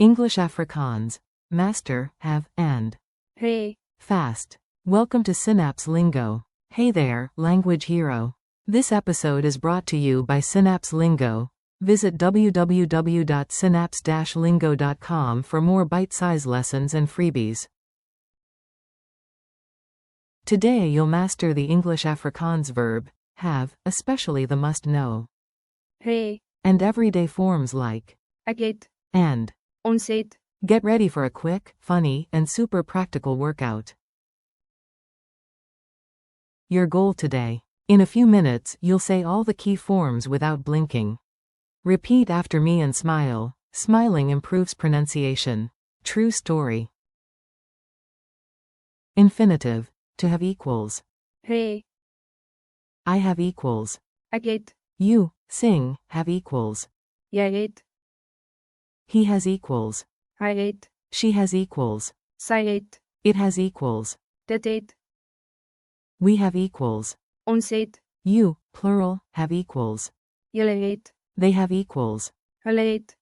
English Afrikaans. Master, have, and. Hey. Fast. Welcome to Synapse Lingo. Hey there, language hero. This episode is brought to you by Synapse Lingo. Visit www.synapse-lingo.com for more bite-sized lessons and freebies. Today you'll master the English Afrikaans verb, have, especially the must-know, Hey. and everyday forms like Ek het. and. Ons het. Get ready for a quick, funny, and super practical workout. Your goal today. In a few minutes, you'll say all the key forms without blinking. Repeat after me and smile. Smiling improves pronunciation. True story. Infinitive. To have equals. Hey. I have equals. Ek het. You, sing, have equals. Jy het. He has equals. Hy het. She has equals. Sy het. It has equals. Dit het. We have equals. Ons het. You, plural, have equals. Julle het. They have equals. Hulle het.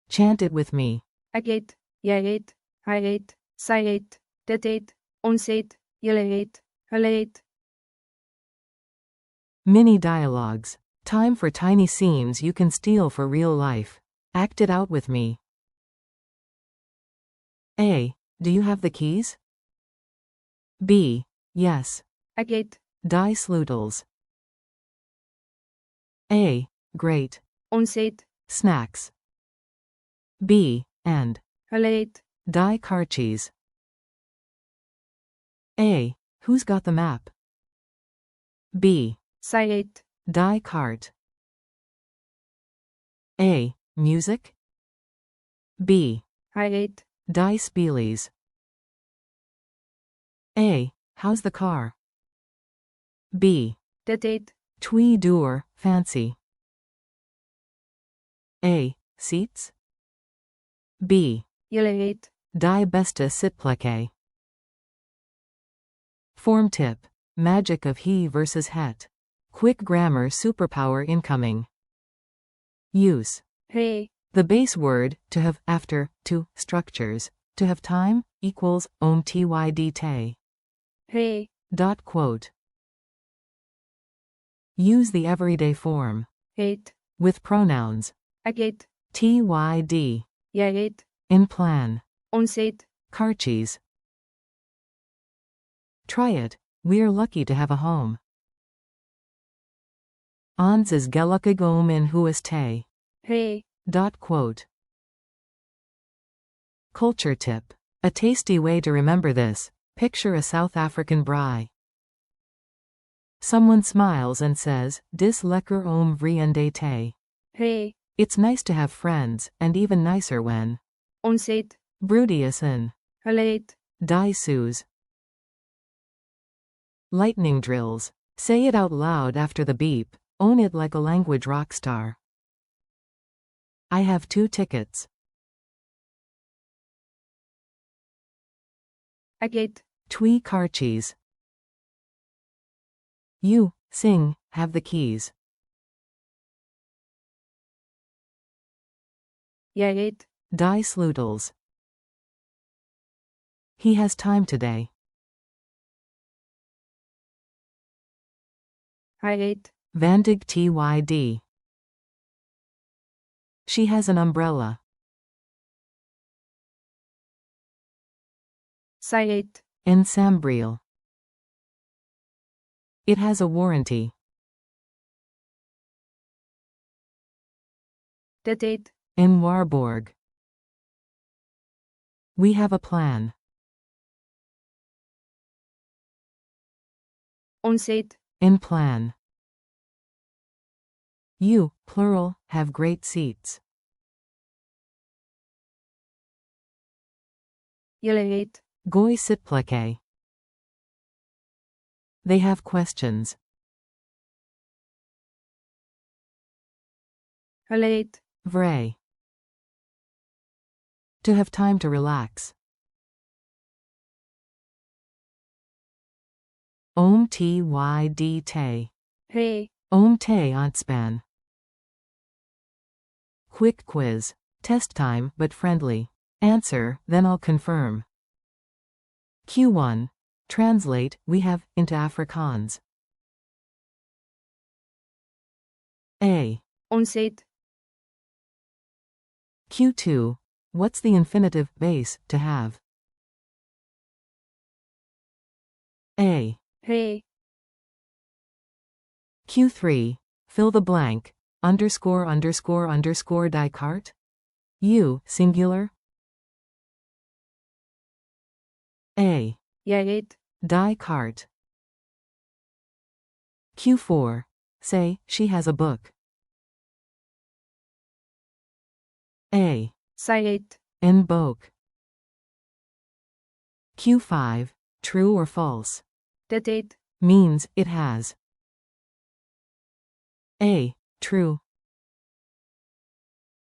Chant it with me. Ek het. Jy het. Hy het. Sy het. Dit het. Ons het. Julle het. Hulle het. Mini dialogues. Time for tiny scenes you can steal for real life. Act it out with me. A. Do you have the keys? B. Yes. Ek het. Die sleutels. A. Great. Ons het. Snacks. B. And. Hulle het. Die kaartjies. A. Who's got the map? B. Sy het. Die cart. A. Music. B. Hy het. Die spielies. A. How's the car? B. Dit het. Twee door, fancy. A. Seats. B. Julle het. Die beste sitplek. Form tip. Magic of he versus het. Quick grammar superpower incoming. Use. Hey. The base word, to have, after, to, structures. To have time, equals, tyd te. Hey. Dot quote. Use the everyday form. Het. With pronouns. Ek het. Tyd. Jy het. In plan. Ons het. Kaartjies. Try it. We're lucky to have a home. Ons is gelukkig om in huis te. Hey. Dot quote. Culture tip. A tasty way to remember this. Picture a South African braai. Someone smiles and says, Dis lekker om vriende te. Hey. It's nice to have friends, and even nicer when. Ons het. Broody is in. Hulle het. Die soos. Lightning drills. Say it out loud after the beep. Own it like a language rock star. I have 2 tickets. Ek het. Twee kaartjies. You, sing, have the keys. Jy het. Die sleutels. He has time today. Hy het. Vandig tyd. She has an umbrella. Sy het. Ensambriel. It has a warranty. Dit het. In Warborg. We have a plan. Ons het. In plan. You, plural, have great seats. Julle het. Goeie sitplekke. They have questions. Hulle het. Vray. To have time to relax. Om tyd te. Hey. Om te ontspan. Quick quiz. Test time but friendly. Answer, then I'll confirm. Q1. Translate, we have, into Afrikaans. A. Ons het. Q2. What's the infinitive base, to have? A. Hy. Q3. Fill the blank. Underscore underscore underscore die cart? You, singular? A. Jy het. Die cart. Q4. Say, she has a book. A. Sy het. In book. Q5. True or false? Dit het. Means, it has. A. True.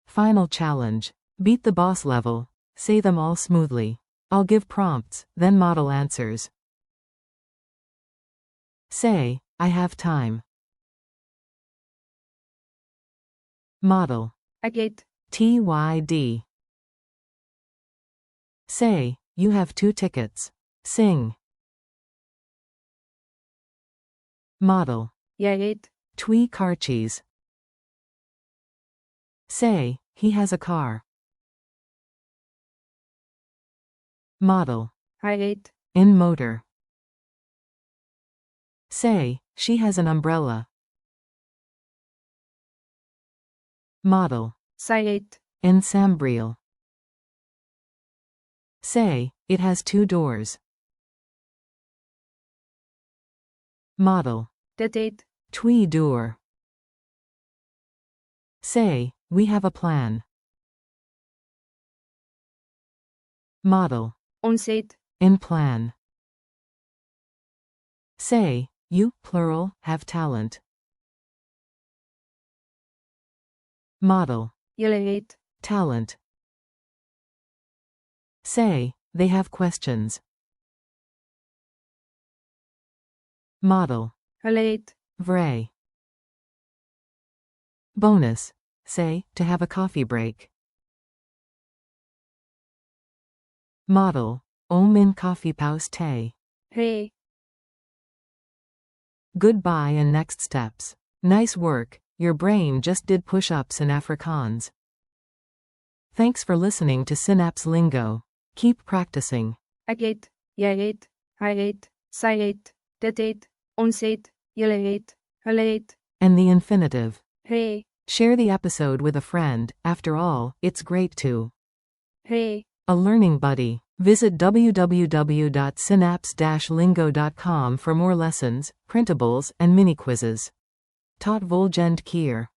Final challenge. Beat the boss level. Say them all smoothly. I'll give prompts, then model answers. Say, I have time. Model. Ek het. TYD. Say, you have 2 tickets. Sing. Model. Jy het. 2 kaartjies. Say, he has a car. Model. Hy het. In motor. Say, she has an umbrella. Model. Sy het. In sambreel. Say, it has 2 doors. Model. Dit het. 2 deur. Say, we have a plan. Model. Ons het. In plan. Say, you, plural, have talent. Model. Julle het. Talent. Say, they have questions. Model. Hulle het. Vray. Bonus. Say, to have a coffee break. Model. Om in koffiepaus thee. Hy. Goodbye and next steps. Nice work, your brain just did push-ups in Afrikaans. Thanks for listening to Synapse Lingo. Keep practicing. Ek het. Jy het. Hy het. Sy het. Dit het. Ons het. Julle het. Hulle het. And the infinitive. Hy. Share the episode with a friend, after all, it's great to. Hy. A learning buddy. Visit www.synapse-lingo.com for more lessons, printables, and mini quizzes. Tot volgende keer.